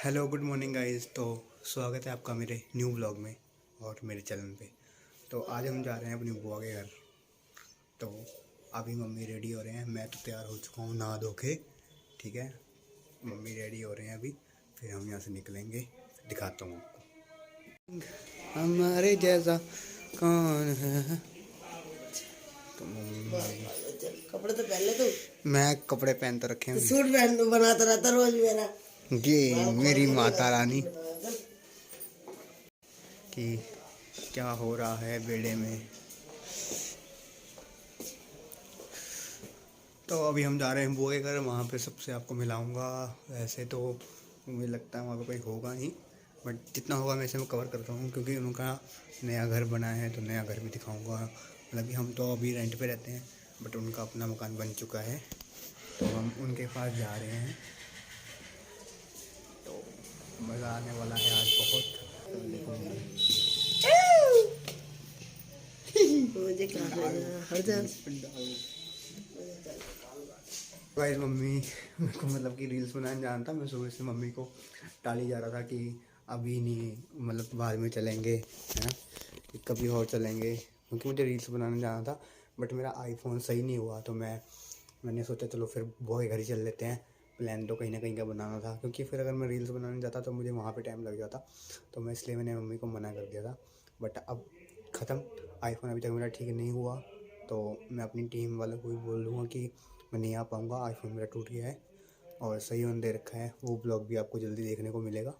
Hello good morning guys. तो स्वागत है आपका मेरे न्यू ब्लॉग में और मेरे चैनल पे। तो आज हम जा रहे हैं अपनी बुआ के घर। तो अभी मम्मी रेडी हो रहे हैं, मैं तो तैयार हो चुका हूँ नहा धो के। ठीक है, मम्मी रेडी हो रहे हैं अभी, फिर हम यहाँ से निकलेंगे, दिखाता हूँ आपको। हमारे जैसा कौन है। तो कपड़े तो पहन ले तू। मैं कपड़े पहन तो रखे हैं, तो सूट पहन तो बनाता रहता रोज मेरा। ये मेरी माता रानी कि क्या हो रहा है बेड़े में। तो अभी हम जा रहे हैं बुआ के घर, वहाँ पे सबसे आपको मिलाऊंगा। वैसे तो मुझे लगता है वहाँ पे कोई होगा नहीं, बट जितना होगा मैं इसे मैं कवर करता हूँ, क्योंकि उनका नया घर बना है तो नया घर भी दिखाऊंगा। मतलब कि हम तो अभी रेंट पे रहते हैं, बट उनका अपना मकान बन चुका है, तो हम उनके पास जा रहे हैं। तो मज़ा आने वाला है आज बहुत। मुझे हर जा गाइस मम्मी मेरे को मतलब कि रील्स बनाने जाना था। मैं सुबह से मम्मी को टाली जा रहा था कि अभी नहीं, मतलब बाद में चलेंगे, है ना, कि कभी और चलेंगे, क्योंकि मुझे रील्स बनाने जाना था। बट मेरा आईफोन सही नहीं हुआ, तो मैंने सोचा चलो फिर बुआ के घर ही चल लेते हैं। प्लान तो कहीं ना कहीं का बनाना था, क्योंकि फिर अगर मैं रील्स बनाने जाता तो मुझे वहाँ पे टाइम लग जाता, तो मैं इसलिए मैंने मम्मी को मना कर दिया था। बट अब ख़त्म, आईफोन अभी तक मेरा ठीक नहीं हुआ, तो मैं अपनी टीम वालों को भी बोल दूँगा कि मैं नहीं आ पाऊँगा, आईफोन मेरा टूट गया है और सही होने दे रखा है। वो ब्लॉग भी आपको जल्दी देखने को मिलेगा।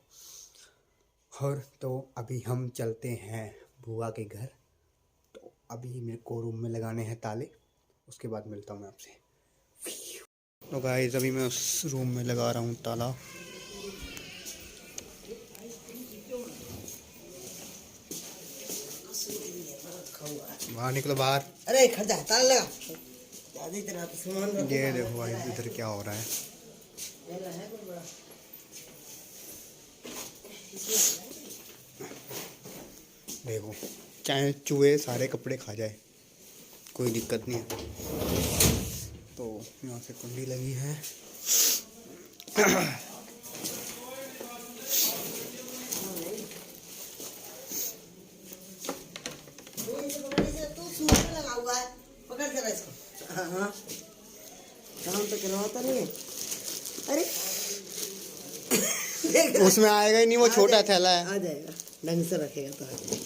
और तो अभी हम चलते हैं बुआ के घर। तो अभी मेरे को रूम में लगाने हैं ताले, उसके बाद मिलता हूँ मैं आपसे। तो गाइस अभी मैं उस रूम में लगा रहा हूँ ताला। बाहर निकलो बाहर। अरे खर्चा ताला लगा दादी तेरा तो सामान रखो। ये देखो भाई इधर क्या हो रहा है। है कोई बड़ा देखो, चाहे चूहे सारे कपड़े खा जाए, कोई दिक्कत नहीं है। तो यहाँ से कुंडी लगी है। तू सूट पे लगा हुआ है, पकड़ जरा इसको। हाँ काम तो करवाता नहीं है। अरे उसमें आएगा ही नहीं, वो छोटा थैला है। आ जाएगा, ढंग से रखेगा तो आ जाएगा।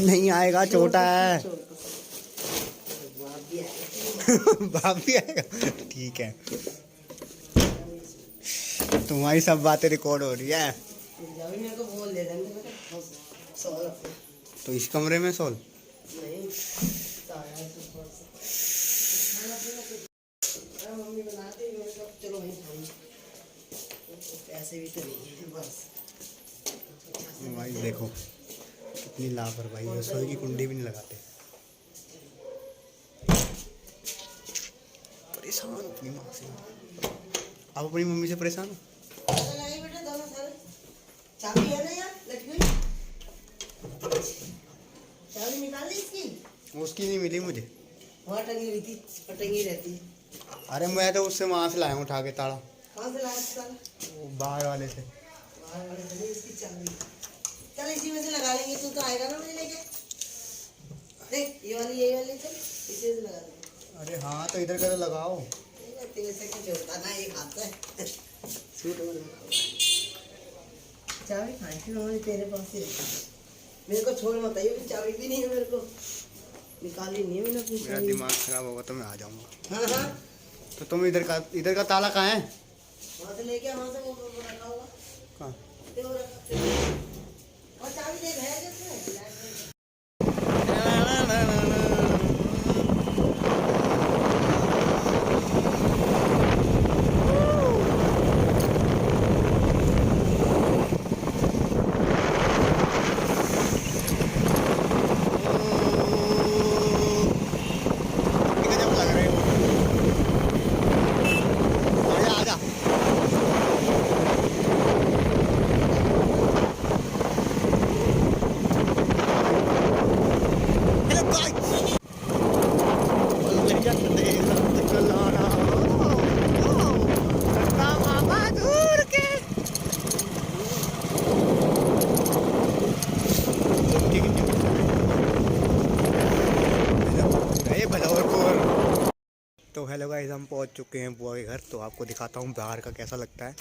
नहीं आएगा, छोटा है। बाप भी आएगा, ठीक है। तुम्हारी सब बातें रिकॉर्ड हो रही है। मेरे को बोल दे सोल तो इस कमरे में सोल नहीं, मम्मी बनाती है, चलो वहीं खाएंगे, पैसे भी तो नहीं है बस। भाई देखो कितनी लापरवाही है, रसोई की कुंडी भी नहीं लगाते। परेशान अपनी माँ से, आप अपनी मम्मी से परेशान हो। बेटा दोनों सारे चाबी है ना यार लटकी हुई, चाबी निकाल ली इसकी। उसकी नहीं मिली मुझे, वहाँ टंगी हुई थी, टंगी रहती है। अरे मैं तो उससे वहाँ से लाया हूँ उठा के ताला, कहाँ से लाया था? वो बाहर वाले से। बाहर वाले से नहीं, इसकी चाबी। चल इसी में से लगा लेंगे, तू तो आएगा ना मुझे लेके। देख ये वाली चल इसी से लगा लेंगे। अरे हाँ तो इधर का लगाओ। तेरे से कुछ होता ना, ये खाता है सूट में लगा। चाबी खाई थी मम्मी तेरे पास ही रखी, मेरे को छोड़ मत आइए, चाबी भी नहीं है मेरे को, निकाली नहीं है मैंने अपनी। मेरा दिमाग खराब होगा तो मैं आ जाऊँगा। हाँ हाँ तो तुम इधर का ताला कहाँ है? वहाँ से लेके वहाँ से वो रखा होगा। कहाँ? वो रखा और चाबी देख है जिसमें। हेलो गाइस, हम पहुंच चुके हैं बुआ के घर। तो आपको दिखाता हूँ बाहर का कैसा लगता है।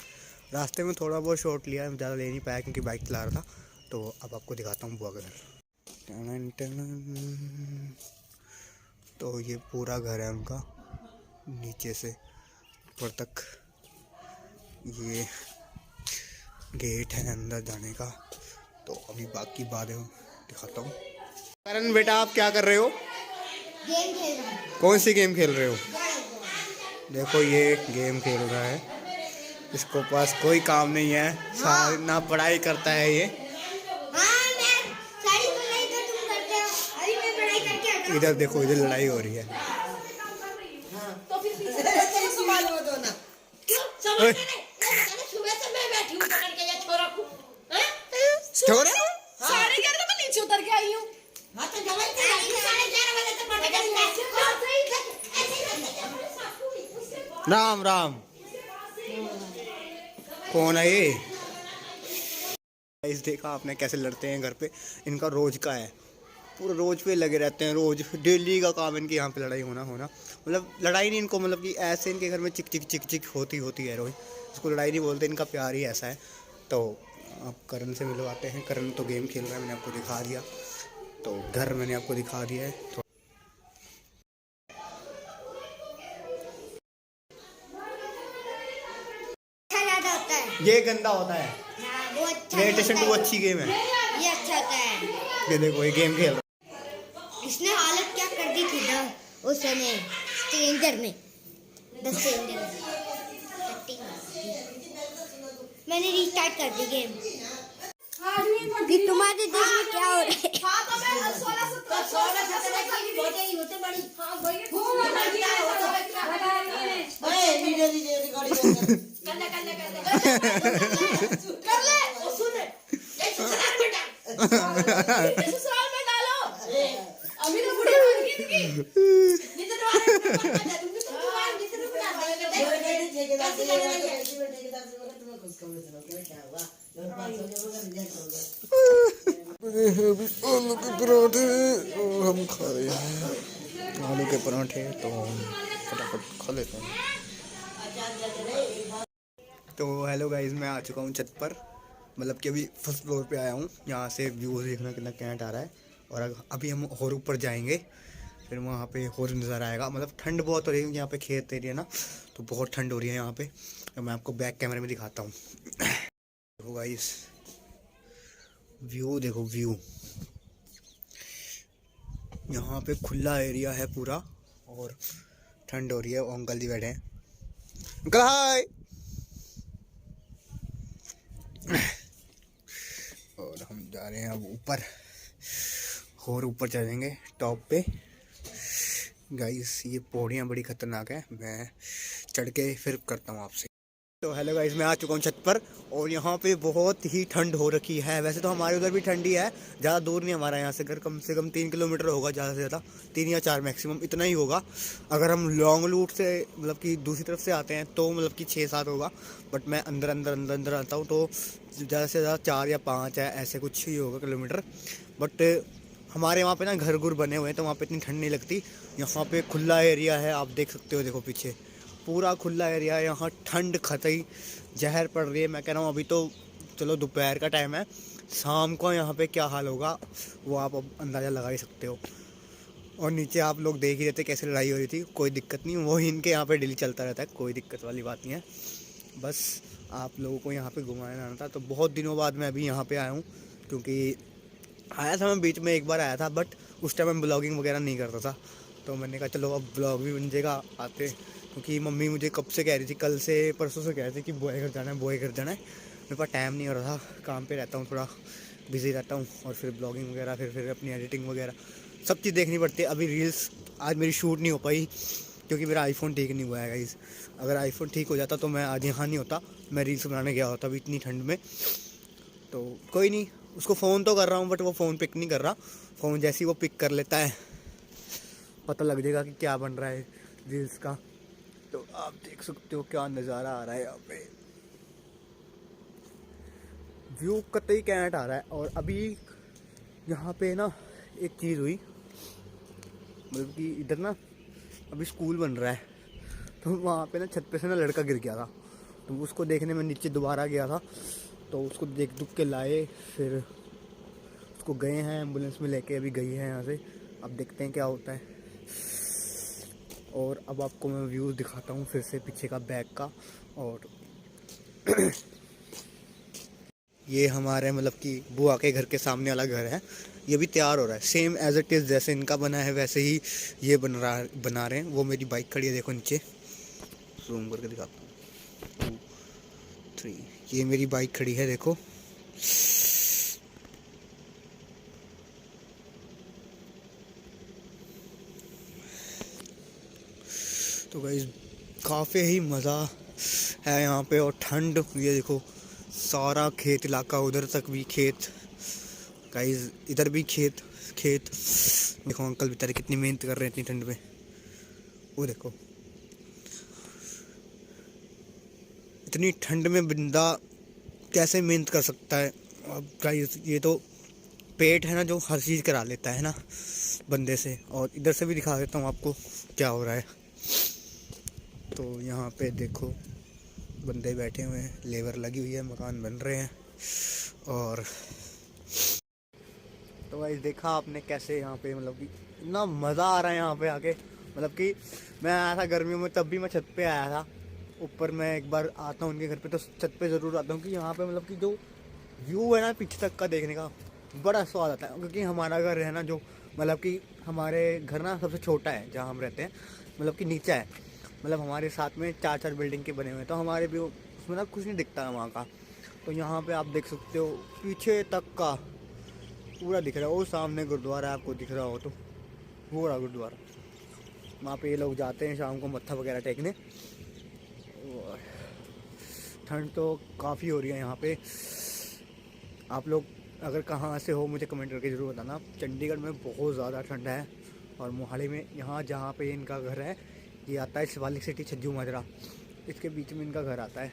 रास्ते में थोड़ा बहुत शॉट लिया, ज़्यादा ले नहीं पाया क्योंकि बाइक चला रहा था। तो अब आपको दिखाता हूँ बुआ का घर। टनन टनन। तो ये पूरा घर है उनका, नीचे से ऊपर तक। ये गेट है अंदर जाने का। तो अभी बाकी बातें दिखाता हूँ। करण बेटा, आप क्या कर रहे हो? गेम खेल रहा हूँ। कौन सी गेम खेल रहे हो? देखो ये गेम खेल रहा है, इसको पास कोई काम नहीं है। सारी ना पढ़ाई करता है ये। हाँ, मैं सारी पढ़ाई तो तुम करते हो। अभी मैं पढ़ाई करके आता हूँ। इधर देखो, इधर लड़ाई हो रही है। तो फिर तुम संभाल दो ना। क्यों समझ में नहीं? सुबह से मैं बैठी हूँ पकड़ के ये छोरा को। छोरा? 11:30 मैं नीचे उतर के आई हूँ। हाँ तो जब 11:30 बजे तक पढ़ के राम राम। कौन है ये? इस देखा आपने कैसे लड़ते हैं घर पे। इनका रोज का है, पूरा रोज पे लगे रहते हैं। रोज डेली का काम इनके यहाँ पे लड़ाई होना मतलब लड़ाई नहीं इनको, मतलब कि ऐसे इनके घर में चिक चिक चिक चिक होती है रोज। इसको लड़ाई नहीं बोलते, इनका प्यार ही ऐसा है। तो आप करण से मिलवाते हैं। करण तो गेम खेल रहा है, मैंने आपको दिखा दिया। तो घर मैंने आपको दिखा दिया है। तो अच्छा ज्यादा होता है। ये गंदा होता है। हाँ, वो अच्छा प्लेस्टेशन होता 2 है। अच्छी गेम है। ये अच्छा होता है। ये देखो, ये गेम खेल रहा है। इसने हालत क्या कर दी थी ना उस समय स्ट्रेंजर में। द स्ट्रेंजर मैंने रिस्टार्ट कर दी गेम कि तुम्हारे देश में क्या हो रहा है। हाँ तो मैं 16-17 की होते ही होते बड़ी। हाँ वही खूब लगी है। अरे वीडियो रिकॉर्डिंग कर ले और सुन ये ससुराल में डाल। ये ससुराल में डालो। अभी तो बुढ़ी हो गई थी। नितर वाले तुम तो तुम्हारे नितर को डाल देंगे। कैसे करेंगे? तुम्हें खुश खबर सुनाओ क्या हुआ। और 500 का रिजल्ट हो गया। आलू के पराठे और हम खा रहे हैं आलू के पराठे। तो फटाफट खा लेते हैं। तो हेलो गाइस, मैं आ चुका हूँ छत पर। मतलब कि अभी फर्स्ट फ्लोर पे आया हूँ। यहाँ से व्यू देखना कितना कैंट आ रहा है। और अभी हम और ऊपर जाएंगे, फिर वहाँ पे और नज़ारा आएगा। मतलब ठंड बहुत हो रही है यहाँ पे, खेत एरिया ना, तो बहुत ठंड हो रही है यहाँ पे। तो मैं आपको बैक कैमरे में दिखाता हूँ। देखो गाइस, व्यू देखो, व्यू यहाँ पे खुला एरिया है पूरा और ठंड हो रही है। अंकल जी बैठे हैं। Uncle hi. और हम जा रहे हैं अब ऊपर, और ऊपर चढ़ेंगे टॉप पे। गाइस ये पौड़ियाँ बड़ी खतरनाक है, मैं चढ़ के फिर करता हूँ आपसे। तो हेलो गाइस, मैं आ चुका हूँ छत पर और यहाँ पे बहुत ही ठंड हो रखी है। वैसे तो हमारे उधर भी ठंडी है, ज़्यादा दूर नहीं हमारा यहाँ से घर, कम से कम 3 किलोमीटर होगा, ज़्यादा से ज़्यादा 3 या 4 मैक्सिमम, इतना ही होगा। अगर हम लॉन्ग रूट से मतलब कि दूसरी तरफ से आते हैं तो मतलब कि 6-7 होगा। बट मैं अंदर आता हूँ तो ज़्यादा से ज़्यादा 4 या 5 है, ऐसे कुछ ही होगा किलोमीटर। बट हमारे वहाँ पे ना घर गुर बने हुए हैं तो वहाँ पे इतनी ठंड नहीं लगती। यहाँ पे खुला एरिया है, आप देख सकते हो। देखो पीछे पूरा खुला एरिया है। यहाँ ठंड खतई जहर पड़ रही है। मैं कह रहा हूँ अभी तो चलो दोपहर का टाइम है, शाम को यहाँ पे क्या हाल होगा वो आप अब अंदाज़ा लगा ही सकते हो। और नीचे आप लोग देख ही रहते कैसे लड़ाई हो रही थी। कोई दिक्कत नहीं, वो इनके यहाँ पे डेली चलता रहता है, कोई दिक्कत वाली बात नहीं है। बस आप लोगों को यहाँ पे घुमाना आना था। तो बहुत दिनों बाद मैं अभी यहाँ पे आया हूँ, क्योंकि आया था मैं बीच में एक बार आया था, बट उस टाइम मैं ब्लॉगिंग वगैरह नहीं करता था। तो मैंने कहा चलो अब ब्लॉग भी बन जाएगा आते, क्योंकि मम्मी मुझे कब से कह रही थी, कल से परसों से कह रही थी कि बॉय घर जाना है, बॉय घर जाना है। मेरे पास टाइम नहीं हो रहा था, काम पे रहता हूँ, थोड़ा बिज़ी रहता हूँ। और फिर ब्लॉगिंग वगैरह, फिर अपनी एडिटिंग वगैरह सब चीज़ देखनी पड़ती है। अभी रील्स आज मेरी शूट नहीं हो पाई क्योंकि मेरा आईफोन ठीक नहीं हुआ है गाइस। अगर आईफोन ठीक हो जाता तो मैं आज यहाँ नहीं होता, मैं रील्स बनाने गया होता अभी इतनी ठंड में। तो कोई नहीं, उसको फ़ोन तो कर रहा हूँ बट वो फ़ोन पिक नहीं कर रहा। फ़ोन जैसे ही वो पिक कर लेता है पता लग जाएगा कि क्या बन रहा है रील्स का। तो आप देख सकते हो क्या नज़ारा आ रहा है यहाँ पे, व्यू कतई कैंट आ रहा है। और अभी यहाँ पे ना एक चीज़ हुई, मतलब कि इधर ना अभी स्कूल बन रहा है। तो वहाँ पे ना छत पे से ना लड़का गिर गया था, तो उसको देखने में नीचे दोबारा गया था, तो उसको देख दुख के लाए, फिर उसको गए हैं एम्बुलेंस में लेके, अभी गई है यहाँ से, अब देखते हैं क्या होता है। और अब आपको मैं व्यूज़ दिखाता हूँ फिर से पीछे का बैक का। और ये हमारे मतलब कि बुआ के घर के सामने वाला घर है, ये भी तैयार हो रहा है सेम एज इट इज़, जैसे इनका बना है वैसे ही ये बना रहे हैं। वो मेरी बाइक खड़ी है देखो नीचे, जूम करके दिखाता हूँ, 2 3, ये मेरी बाइक खड़ी है देखो। तो गाइस काफ़ी ही मज़ा है यहाँ पे, और ठंड, ये देखो सारा खेत इलाका, उधर तक भी खेत गाइस, इधर भी खेत खेत। देखो अंकल बेचारे कितनी मेहनत कर रहे हैं इतनी ठंड में, वो देखो इतनी ठंड में बंदा कैसे मेहनत कर सकता है। अब गाइस ये तो पेट है ना जो हर चीज़ करा लेता है ना बंदे से। और इधर से भी दिखा देता हूँ आपको क्या हो रहा है। तो यहाँ पे देखो बंदे बैठे हुए हैं, लेबर लगी हुई है, मकान बन रहे हैं। और तो भाई देखा आपने कैसे यहाँ पे मतलब कि इतना मज़ा आ रहा है यहाँ पे आके। मतलब कि मैं आया था गर्मियों में, तब भी मैं छत पे आया था ऊपर। मैं एक बार आता हूँ उनके घर पे तो छत पे ज़रूर आता हूँ कि यहाँ पे मतलब कि जो व्यू है ना पीछे तक का देखने का बड़ा स्वाद आता है। क्योंकि हमारा घर है ना जो मतलब कि हमारे घर ना सबसे छोटा है जहाँ हम रहते हैं, मतलब कि नीचा है, मतलब हमारे साथ में 4 बिल्डिंग के बने हुए हैं, तो हमारे भी उसमें ना कुछ नहीं दिखता है वहाँ का। तो यहाँ पे आप देख सकते हो पीछे तक का पूरा दिख रहा है। वो सामने गुरुद्वारा आपको दिख रहा हो तो वो रहा गुरुद्वारा, वहाँ पे ये लोग जाते हैं शाम को मत्था वगैरह टेकने। ठंड तो काफ़ी हो रही है यहाँ पे। आप लोग अगर कहाँ से हो मुझे कमेंट करके ज़रूर बताना। चंडीगढ़ में बहुत ज़्यादा ठंड है, और मोहाली में यहाँ जहाँ पे इनका घर है ये आता है शिवालिक सिटी छज्जू माजरा, इसके बीच में इनका घर आता है।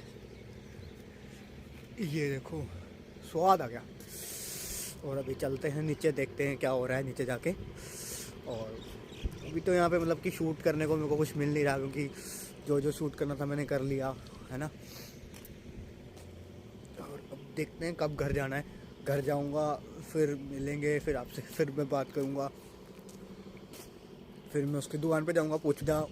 ये देखो स्वाद आ गया। और अभी चलते हैं नीचे, देखते हैं क्या हो रहा है नीचे जाके। और अभी तो यहाँ पे मतलब कि शूट करने को मेरे को कुछ मिल नहीं रहा, क्योंकि जो शूट करना था मैंने कर लिया है ना। और अब देखते हैं कब घर जाना है। घर जाऊँगा फिर मिलेंगे, फिर आपसे फिर मैं बात करूँगा। फिर मैं उसकी दुकान पे जाऊँगा,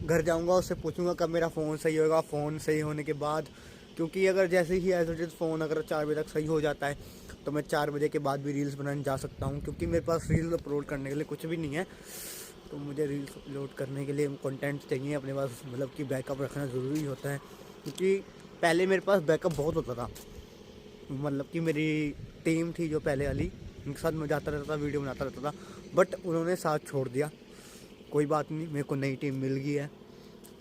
घर जाऊँगा उससे पूछूंगा कब मेरा फ़ोन सही होगा। फ़ोन सही होने के बाद, क्योंकि अगर जैसे ही एज इट इज़ फ़ोन अगर 4 बजे तक सही हो जाता है तो मैं 4 बजे के बाद भी रील्स बनाने जा सकता हूँ। क्योंकि मेरे पास रील्स अपलोड करने के लिए कुछ भी नहीं है, तो मुझे रील्स अपलोड करने के लिए कंटेंट चाहिए अपने पास, मतलब कि बैकअप रखना ज़रूरी होता है। क्योंकि पहले मेरे पास बैकअप बहुत होता था, मतलब कि मेरी टीम थी जो पहले वाली, उनके साथ मैं जाता रहता था, वीडियो बनाता रहता था, बट उन्होंने साथ छोड़ दिया। कोई बात नहीं, मेरे को नई टीम मिल गई है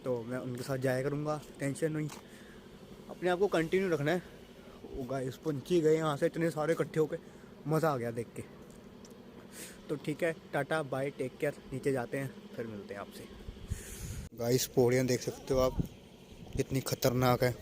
तो मैं उनके साथ जाया करूँगा, टेंशन नहीं। अपने आप को कंटिन्यू रखना है। वो गाइस पंछी गए यहाँ से इतने सारे इकट्ठे होके, मज़ा आ गया देख के। तो ठीक है, टाटा बाय, टेक केयर। नीचे जाते हैं फिर मिलते हैं आपसे। गाइस पौड़ियाँ देख सकते हो आप कितनी खतरनाक है।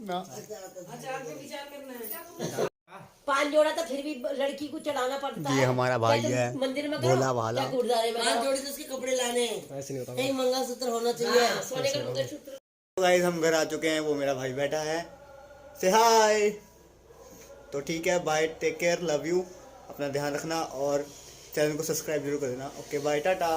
ना 5 जोड़ा तो फिर भी लड़की को चढ़ाना पड़ता है। ये हमारा भाई है मंदिर में भोला भाला। क्या गुरुद्वारे में 5 जोड़ी तो उसके कपड़े लाने हैं, एक मंगलसूत्र होना चाहिए, सोने का मंगलसूत्र। गाइस हम घर आ चुके हैं, वो मेरा भाई बैठा है, से हाय। तो ठीक है, bye, take care, love you, अपना ध्यान रखना और चैनल को सब्सक्राइब जरूर कर देना। Okay bye, Tata.